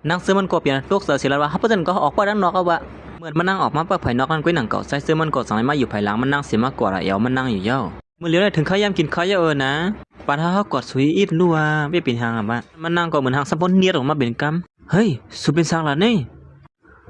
นางเสื้อมันก็เปลี่ยนลูกเสือสิแล้วว่าฮับเปิ้ลก็ออกไปด้านนอกเอาวะเหมือนมันนั่งออกมาเปิดภายนอกนั่นก้อยหนังเก่าใส่เสื้อมันก็สั่งมาอยู่ภายหลังมันนั่งเสียมากกว่าเอวมันนั่งอยู่เย้าเมื่อเลี้ยวได้ถึงข้าวยำกินข้าวยำนะปาท่าเขากอดสุยอีดนัวไม่เป็นทางอ่ะบ้ามันนั่งก็เหมือนทางสัมปนเนียดออกมาเป็นกำเฮ้ยสุเป็นสางหล่ะนี่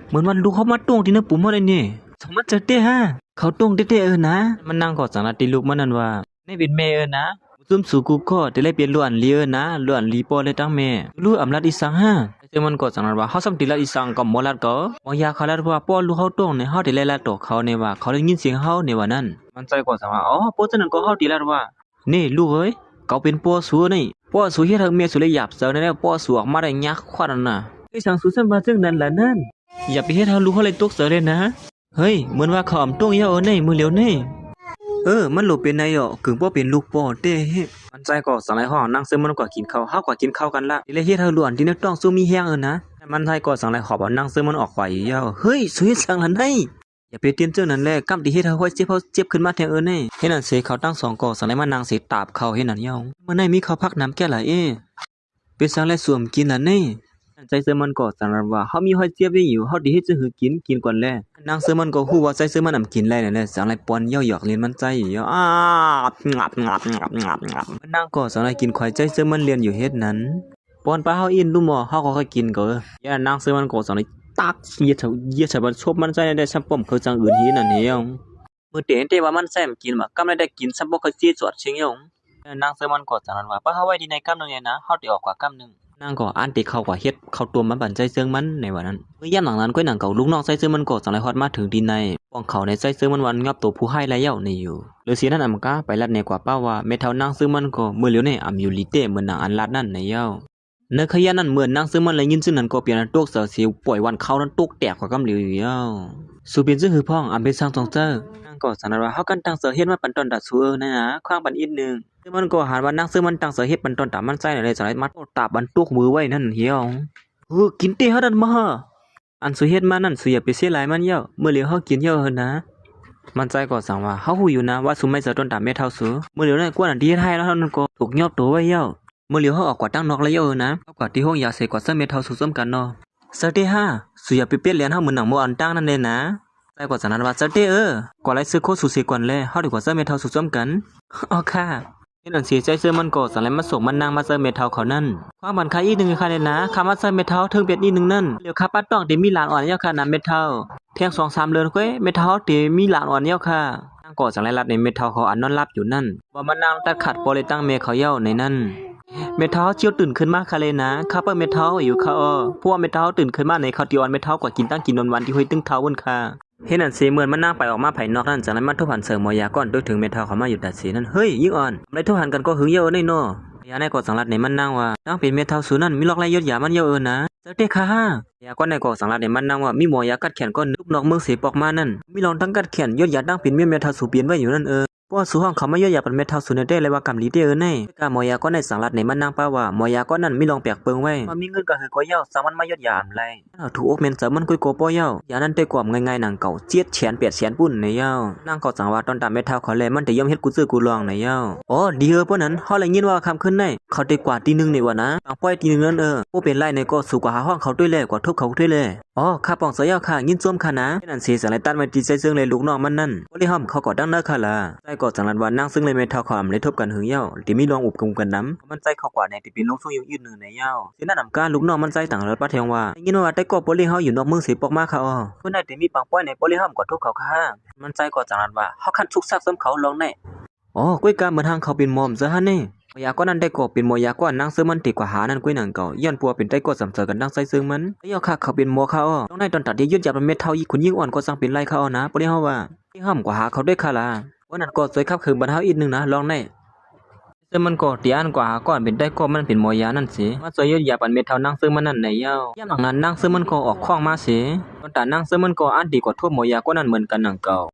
เหมือนวันดูเขามาตรงที่เนื้อปุ่มอะไรนี่สมมติจะเต้ฮะเขาตรงเต้นะมันนั่งกอดสังละตีลูกมันนั่นว่าไม่เป็นเมนะซุ่มสู่กูก็จะได้เปลี่ยนล้วนเลียนะล้วนลีปอเลยตั้งเมรู้อำลาดอีสังฮะเจ้ามันก็สังว่าเขาสัมติลาดอีสังก็มอลาดก็มอยาเขาลาดว่าป้อลูกเขาตรงในเขาได้ไล่ลาดต่อเขาในว่าเขาได้ยินเสียงเขาในว่านั้นมันใจก็สังว่าอ๋อป้อจันนั้นก็เขาตีลาดว่านี่ลูกเอ้ยเขาเป็นป้อสัวนี่ป้อสัวเฮ็ดให้เมียสุเลยหยาบเซาในแล้วป้อสัวออกมาได้ยักควันน่ะไอ้สังสุสัมมาจึงนั้นล่ะนั่นอย่าไปเฮ็ดให้ลูกเขาเลยตกเสือเลยนะเฮ้ยเหมือนว่าเขาอำตรงเยอะนี่มือเหลียวนี่มันหลบเป็นนายกึ่งป้อเป็นลูกป้อเต้มันใจก็สังไรห้องนั่งซึมมันกว่ากินข้าวเฮากว่ากินข้าวกันละเลยเฮ็ดให้ล้วนที่นึกต้องสู้มีแฮงนะมันใจก็สังไรขอบนั่งซึมมันออกไปยาวเฮ้ยสุยสังลันได้อย่าไปเตียนเจ้านั่นแหละกำที่เฮ็ดให้ห้อยเจ็บขึ้นมาแทงนี่เฮ็ดนั่นเสเขาตั้ง2ก่อสังไรมานางสิตาบเขาเฮ็ดนั่นยาวมันได้มีข้าวพักน้ำแก่ละเป็นสังไรสวมกินนั่นนี่ใจเสือมันก็สังไรว่าเฮามีห้อยเจ็บไว้อยู่เฮาดิเฮ็ดจะหือกินก่อนแลนางเสือมันก็ฮู้ว่าใจเสือมันนำกินแล้วนั่นแหละสังไรปอนย่อหยอกเลียนมันใจอยู่งับนางก็สังไรกินควายใจเสือมันเรียนอยู่เฮ็ดนั้นปอนปลาเฮาอินดูหมอเฮาก็ค่อยกินก็ย่านางเสือมันก็สังไรตักเหยียดมันชบมันใจได้ซ้ำป้อมคือจังอื่นเฮ็ดนั่นเองมื้อเตนเตว่ามันแซ่มกินว่ากำได้กินซ้ำบ่ค่อยสิจวดเชิงยงนางเสือมันก็สังนั้นว่าปลาเฮาไว้ที่ในกำนึงเนี่ยนะเฮาได้ออกกว่ากำนึงนางก็อ่านติเข้ากว่าเฮ็ดเข้าตัวมันบั่นใจเซิงมันในวันนั้นเมื่อยามหลังนั้นก้อยหนังเก่าลูกน้องใส่เสื้อมันก็สังไรฮอดมาถึงดินในป้องเขาในใส่เสื้อมันวันงับตัวผู้ให้แล้วในอยู่หรือเสียนั้นอำกาไปลัดในกว่าป้าว่าเมทัลนางซื้อมันก็มื้อเหลียวในอำอยู่ลิเต้เหมือนนางอันลัดนั่นในเย้าในขยันนั้นเหมือนนางซื้อมันเลยยินซึ่งนั้นก็เปลี่ยนตกเสือเสียวปล่อยวันเขานั้นตกแตกกว่ากำเหลียวอยู่เย้าสุเป็นซึ่งคือพ่องอำเป็นสร้างทองเจ้านางก็สันว่าเฮากันตั้งเสือเฮ็ดมาปันตอนดัดซูนะข้างปันอีกนึงซึ่งมันก็หาว่านางซื้อมันตั้งเสือเฮ็ดปันตอนตามมันใจเลยสลายมัดตาบันตุกมือไว้นั่นเหี่ยวกินเตะเฮาดันมาอันสุเฮ็ดมานั่นสุอย่าไปเสียหลายมันเย้าเมื่อเหลียวเฮากินเย้าเฮินนะมันใจก็สั่งว่าเฮาฮู้อยู่นะว่าสุไม่เสือต้นตามเม็ดเท่าสูเมื่อเหลียวนั้นกวนอันที่เฮ็ดให้แล้วนั่นก็ถูกยอบตัวไว้เย้าเมื่อเหลียวเฮาออกกว่าตั้งนอกแล้วเย้านะเอากว่าที่ห้องยาเสกกว่าเสือเม็ดเท่าสูซ้ำกันเนาะเสือเตะสุอย่าไปเปลี่ยนเหรียญเฮาเหมือนหนังโมอันตั้งนั่นเด้นะใจก็สั่งนั้นว่าเสือเตะกว่าไรซื้อโคสุเสกก่อนแลเฮาดีกว่าเสือเม็ดเท่าสูซ้ำกันอ๋อค่ะนี่นั่นเสียใจเสื้อมันก็สั่งแล้วมาส่งมันนางมาเสื้อเม็ดเท่าเขานั่นความบันคายอีกนึงค่ะเนี่ยนะคำว่าเสื้อเม็ดเท่าถึงเป็ดอีกนึงนั่นเดี๋ยวข้าป้าต้องเดี๋ยวมีหลานอ่อนเย้าค่ะน้ำเม็ดเท่าเพียง2-3เดือนก้อยเม็ดเท่าเดี๋ยวมีหลานอ่อนเย้าค่ะนางก็สั่งแล้วรัดในเม็ดเท่าเขาอันนอนรับอยู่นั่นว่ามันนางตัดขัดโปเลยตั้งเมเขาเย้าในนั่นเม็ดเท่าเจียวตื่นขึ้นมาค่ะเลยนะข้าป้าเม็ดเท่าอยู่ค่ะพวกเม็ดเท่าตื่นขึ้นมาในเขาตีอ่อนเม็ดเท่ากว่ากินตั้งกินวันที่ห้อยตึ้งเท้าวนค่ะเห็นนั่นสิเหมือนมันนั่งไปออกมาภายนอกนั่นจากนั้นมันทุบหันเสริมมอยาก้อนด้วยถึงเมทัลเขามาอยู่ดัดสีนั่นเฮ้ยยิ่งอ่อนอะไรทุบหันกันก็หึงเยอะในโน่ยาในกอดสังลัดในมันนั่งว่านั่งเป็นเมทัลสูนั่นมีล็อกไรยศยามันเยอะนะเจ้าเด็กค่ะยาก้อนในกอดสังลัดในมันนั่งว่ามีหมอยากัดแขนก้อนลูกน้องเมืองเสียปอกมานั่นมีลองตั้งกัดแขนยศยาตั้งเป็นเมทัลสูเปลี่ยนไว้อยู่นั่นเพราะสู่ห้องเขาไม่ยศยาเป็นเมทัลสูในได้เลยว่ากำลีเด้ในกาหมอยาก้อนในสังลัดในมันนั่งป้าว่าหมอยาก้อนนั้นมีลองแปลกเปิงไว้มันมีเงินก็คือก้อยเย้าสังมันมายศยาอะไรถูกอกเมนเสริมมันกุยโกป้อเย้ายานั้นได้กว่าง่ายๆหนังเก่าเจี๊ยดแฉนเปียดแฉนปุ่นในเย้านางก็สังว่าตอนตามเมทัลเขาเลยมันแต่ย่อมเฮ็ดกูซื้อกูลองในเย้าอ๋อดีเพราะนั้นเฮาเลยยินว่าคำขึ้นในเขาได้กว่าตีนึงในวันนะบางป้อยตีนึงนั้นผู้เป็นไรในก็สู่กว่าหาห้องเขาด้วยแลกว่าทุบเขาด้วยแลอ๋อข้าปองเสียค่ะยินซ้มค่ะนะนั่นสิสังไรตัดมาตีใจซึ่งเลยลูกน้องมันนั่นบ่ได้ห้อมเขาก็ดังเด้อค่ะล่ะใจก็สังลันว่านั่งซึ่งเลยเมทัลความเลยทบกันหึงเย้าที่มีรองอุบกุมกันน้ำมันใจเขากว่าในที่เป็นลงสู้อยู่ยืนนึงในเย้าสินั่นนำการลูกน้องมันใจต่างรถป้าเทียงว่ายินว่าแต่ก็บ่ได้เฮาอยู่นอกเมืองสิปอกมาค่ะเพิ่นได้แต่มีปังป้อยในบ่ได้ห้อมกว่าทุบเขาค่ะมันใจก็สังลันว่าเฮาคันชุกซักซ้ำเขาลองแน่อ๋อก้อยกาเหมือนทางเขาเป็นมอมซะฮะนี่มอยาก้อนนั้นได้ก็เป็นมอยาก้อนนางซื้อมันติกว่าหานั่นก้อยหนังเก่าย้อนปัวเป็นได้ก็สำเสริกันดังใส่ซึ่งมันไอ้ยอค่ะเขาเป็นมอเขาต้องได้ตอนตัดที่ยืดจับเป็นเม็ดเท่ายี่ขุนยิ่งอ่อนก็สั่งเป็นไรเขานะบ่ได้เฮาว่าที่ห้อมกว่าหาเขาด้วยค่ะล่ะวันนั้นก็สวยครับคือบรรเทาอีกนึงนะลองแน่ซึ่งมันก็ตีอันกว่าหาก้อนเป็นได้ก็มันเป็นมอยานั่นสิมาสวยยืดยาปันเม็ดเท่านั่งซื้อมันนั่นในเย้าย่ำหลังนั้นนั่งซื้อมันก็ออกคล้องมาสิตอนตัดนั่งซื้อมันก็อันดีกว่าทั่วมอยาก็นั่นเหมือนกันหนังเก่า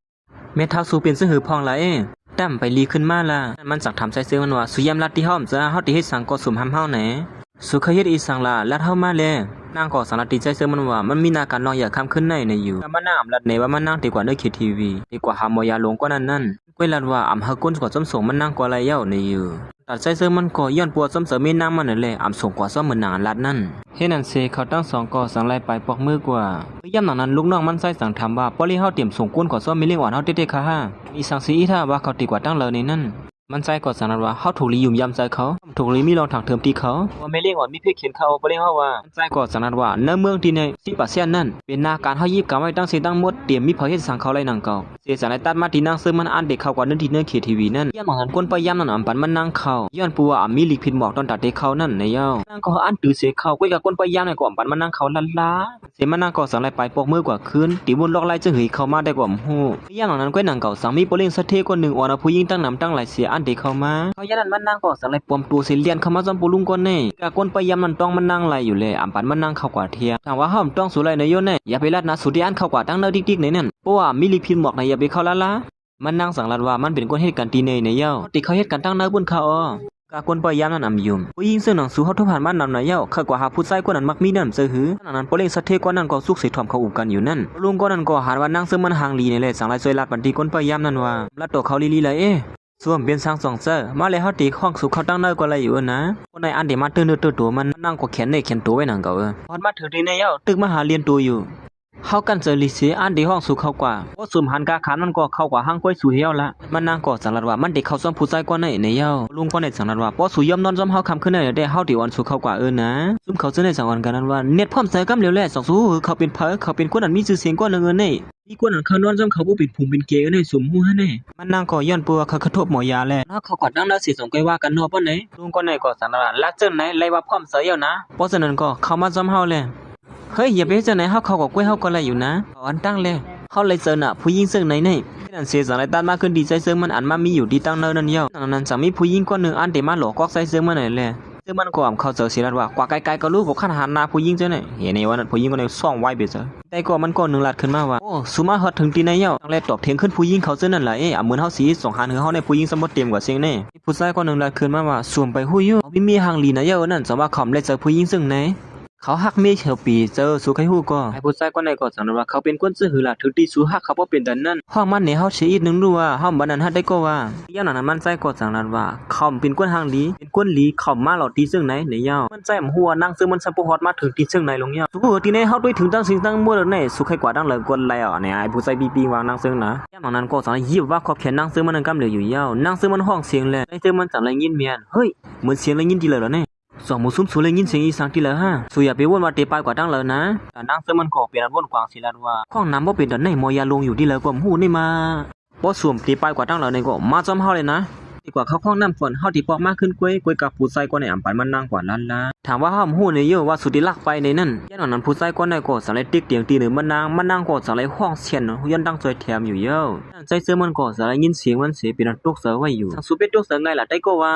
เม็ดเท่าสูเป็นซึ่งหือพองไหลแต้มไปลีขึ้นมาล่ะมันสักทำใส่ซื้อมันว่าสุยามลัดที่ห้อมจะเฮาที่เฮ็ดสังก็สุ่มห้ำเฮาไหนสุเคยเฮ็ดอีสังล่ะลัดเฮามาเลยนางก็สังลัดที่ใส่ซื้อมันว่ามันมีนาการนองอยากคำขึ้นในอยู่ก็มันนางลัดในว่ามันนางดีกว่าเนื้อคิดทีวีดีกว่าหามอยาลงก็นั่นก้อยลัดว่าอำเฮาก้นกว่าส้มส่งมันนางกว่าไรเย้าในอยู่แต่ ตัดใจเสื้อมันก็ย้อนปัวซ้ำเสริมมีน้ำมันนั่นแหละอ่ำส่งกว่าซ้อมเหมือนหนังลัดนั่นเฮ็ดนั่นเซเขาตั้งสองก่อสังไลไปปอกมือกว่าย่ำหนังนั้นลูกน้องมันใส่สั่งทำว่าปอลี่เฮาเตรียมส่งก้นกว่าซ้อมมีเลี้ยงอ่อนเฮาเต๊ะๆค่ะฮะมีสังสีอีท่าว่าเขาตีกว่าตั้งเลยในนั่นมันใจก่อสังนั้นว่าเฮาถูกลียุ่มยำใจเขาถูกลีมีรองถังเทิมตีเขาว่าไม่เลี้ยงอ่อนมีเพียเขียนเขาปอลี่เฮาว่ามันใจก่อสังนั้นว่าในเมืองที่ใน10%นั่นเป็นนาการเฮายิบกะไว้ตั้งเสียตั้งหมดเตรียมมีเผาเฮ็ดสังเขาไล่หนังเก่าเสียสังไลตัดมาที่นางซึ่งมันอ่านเด็กเขากว่านั้นที่เนื้อเขียทีวีนั่นย่ำหนังนั้นก้นไปย่ำนั่นอ่ำปันมันนางเขาย้อนปัวอ่ำมีลิกผิดหมอกตอนตัดเด็กเขานั่นในเย้านางก็อ่านตื้อเสียเขาก้อยกับก้นไปย่ำในก่อมปันมันนางเขาลันล้าเสียมันนางก่อสังไลไปปอกมือกว่าคืนตีวนลอกไล่จะหืยเข้ามาได้กว่าหูย่ำหนังนั้นก้อยหนังเก่าสังมีโปลิงสะเทคนหนึ่งอ่อนผู้ยิงตั้งนำตั้งหลายเสียอันเด็กเข้ามาเขาย่ำนั้นมันนางก่อสังไลปวมตัวเสียเลียนเข้ามาจอมปูลุงก้นนี่กะก้นไปย่ำมันต้องมันนางไหลอยู่เลยอ่ำปันมันนางเข้ากว่าเทียถามว่าห้ามต้องสู้ไรในโยนเนี่ยอย่าไปลัดนะสุดที่อันเข้ากว่าตั้งเนื้อดิกๆในนั่นเพราะว่ามีลิพินหมอกในอย่าไปเข้าละมันนั่งสังลัดว่ามันเป็นคนเหตุการณ์ตีเนยในเย้าติเขาเหตุการณ์ตั้งเนื้อบนเขากาคนปล่อยยามนั้นยุ่มผู้หญิงซึ่งหนังสู้เขาทุกผ่านบ้านนำในเย้าข้ากว่าหาผู้ชายคนนั้นมักมีน้ำเสือหือนั้นโปเล่งสะเทกว่านั้นก็สุกเสียถ่อมเขาอุกันอยู่นั่นลุงก็นั้นก็หาว่านั่งซึ่งมันห่างลีในเลยสังลายซอยลัดบันทีคนปล่อยยามนั้นว่าลัดตัวเขาลีเลยส่วนเป็นสร้างสองเซอร์มาเลยเขาตีข้องสุขเขาตั้งเนื้อก็เลยอยู่นะคนในอันเดมาตื่นตัวมันนั่งก็แขนในแขนตัวไว้หนังเก่าพอมาถึงที่ในเย้าตึกมาหาเรียนตัวอยู่เขากันเจอลิเสียอันดีห้องสู่เขากว่าเพราะสุ่มหันกาขานมันก็เข้ากว่าห้างก้อยสู่เหี้ยวละมันนางก็สังลัดว่ามันเด็กเขาซ้อมผู้ชายกว่าในเย้าลุงก็ในสังลัดว่าเพราะสู่ย่อมนอนซ้อมเฮาคำขึ้นได้เฮาตีวันสู่เขากว่านะซุ่มเขาจะในสังวันกันนั้นว่าเน็ตพร้อมใส่กำเหลียวแลสองสู้เขาเป็นเขาเป็นคนนั้นมีชื่อเสียงกว่าเงินนี่มีคนนั้นเขานอนซ้อมเขาบ่เป็นภูมิเป็นเกย์ในสมหูฮะนี่มันนางก็ย้อนปัวเขากระทบหมอยาแลแล้วเขากอดนั่งแล้วสิสงก้อยว่ากันเนาะป้อไหนลุงก็ในก็สังลัดลักเจิ้นไหนไล่ว่าพร้อมใส่เย้านะเพราะฉะนั้นก็เขามาซ้อมเฮาแลเฮ้ยอย่าไปเจอไหนเขาก็กล้วยเขาก็อะไรอยู่นะอันตั้งเลยเขาเลยเจอน่ะผู้หญิงซึ่งไหนนี่นั่นเสียสังไรตัดมาขึ้นดีใจซึ่งมันอันมามีอยู่ที่ตั้งเนินนั่นเย้านั้นจะมีผู้หญิงคนหนึ่งอันเดมาหลอกกอกใส่ซึ่งมันไหนเลยซึ่งมันก็เขาเจอเสียแล้วว่ากว่าไกลๆก็รู้ว่าขันหันหน้าผู้หญิงเจ้าเนี่ยเห็นในวันนั้นผู้หญิงก็ในซ่องไว้เบียดเจอแต่ก็มันก็หนึ่งลัดขึ้นมาว่าโอ้สุมาฮอดถึงตีในเย้าตั้งแต่ตอบเทียงขึ้นผู้หญิงเขาเจ้านั่นแหละเหมือนเขาสีสองหันเขาในผู้หญิงสมบูรณ์เต็มกว่าเสียงนี่ผู้ชายก็หนึ่งลัดขึ้นมาว่าสวมไปหุ้ยมีหางลีนะเย้านั่นจะว่าขำเลยเจอผู้หญิงซึ่งไหนเขาหักเมฆเฮลปีเจอสู้ใครฮู้ก็ไอ้ผู้ชายคนไหนก็สังว่าเขาเป็นคนซื่อหือล่ะถึงที่สู้หักเขาบ่เป็นดันนั้นห้องมันเนี่ยเฮาสิอีกนึงรู้ว่าห้องบันนั้นฮัดได้ก็ว่าอย่างนั้นมันใจก็สังนั้นว่าเขาเป็นคนหางดีเป็นคนหลีเขามาหลอดตีซึ่งไหนในยาวมันใจหัวนั่งซึ่งมันซับฮอดมาถึงที่ซึ่งไหนลงยาวสู้ที่ไหนเฮาด้วยถึงตั้งสิ่งตั้งหมดในสู้ใครกว่าดังเลยกวนแล้วเนี่ยไอ้ผู้ชายปีวางนั่งซึ่งนะอย่างนั้นก็สังยิบว่าขอบแขนนั่งซึ่งมันกำเหลืออยู่ยาวนั่งซึ่งมันห้องเสียงแลในซึ่งมันจังเลยยินเมียนเฮ้ยเหมือนเสียงเลยยินดีเลยเหรอเนี่ยสองมุสุมสุเลยยินเสียงอีสังที่เลยฮะสุอย่าไปวนว่าเตปายกว่าตั้งเลยนะแต่นั่งซึ่งมันก็เปลี่ยนวนกวางสิลัดว่าข้องน้ำบ่เป็นดันในมอยาลงอยู่ที่เลยกว่าหูนี่มาบ่สวมเตปายกว่าตั้งเลยในก็มาจอมเฮาเลยนะดีกว่าเขาข้องน้ำฝนเฮาที่ปอกมากขึ้นกล้วยกับผู้ชายกว่าในอ่ำปันมันนางกว่าล้านละถามว่าเฮาหูในเยอะว่าสุดที่ลักไปในนั่นย่านนั้นผู้ชายกว่าในก็สังเลยติ๊กเตียงตีหนึ่งมันนางก็สังเลยห้องเสียนยันดังจอยแถมอยู่เยอะใจเสื้อมันก็สังเลยยินเสียงมันเสียเป็นตกเสือไว้อยู่สังสุเป็ดตกเสือไงล่ะได้ก็ว่า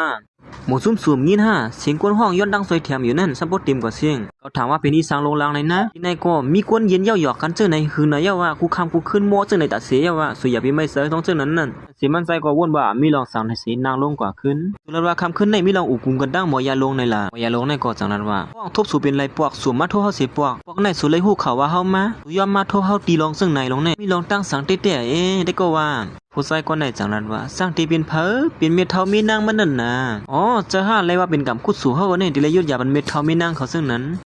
หมูซุ่มสูมยินเสียงกวนห้องย้อนดังซอยแถมอยู่นั่นซัมโปติมกว่าเสียงเขาถามว่าเป็นอีสางลงลางไหนนะที่ไหนก็มีกวนเย็นเย่าหยอกกันเจ้าไหนคือไหนเย่าว่ากูคำกูขึ้นโม่เจ้าไหนตัดเสียเย่าว่าสุอย่าไปไม่เสือต้องเจ้านั้นเสียมันใจก็วนว่ามีลองสั่งให้เสียนางลงกว่าขึ้นสุรว่าคำขึ้นในมีลองอุกุมกันดังหมอยาลงในล่ะหมอยาลงในก็จังนั้นว่าห้องทุบสู่เป็นไรปวกสู่มาโทษเฮาเสียปวกในสุเลยหูเขาว่าเฮามาสุยอมมาโทษเฮาตีลองซึ่งไหนลงในมีลองตั้งสั่งเตี้ยได้ก็ว่าผู้ชายคนไหนจังนั้นว่าสร้างตีเป็นเเป็นเม็ดเท่ามีนางมันนั่นนะอ๋อเจอห้าเลยว่าเป็นกรรมคุดสู่เฮาเนี่ยที่เลยยุดยาเป็นเม็ดเท่ามีนางเขาซึ่งนั้น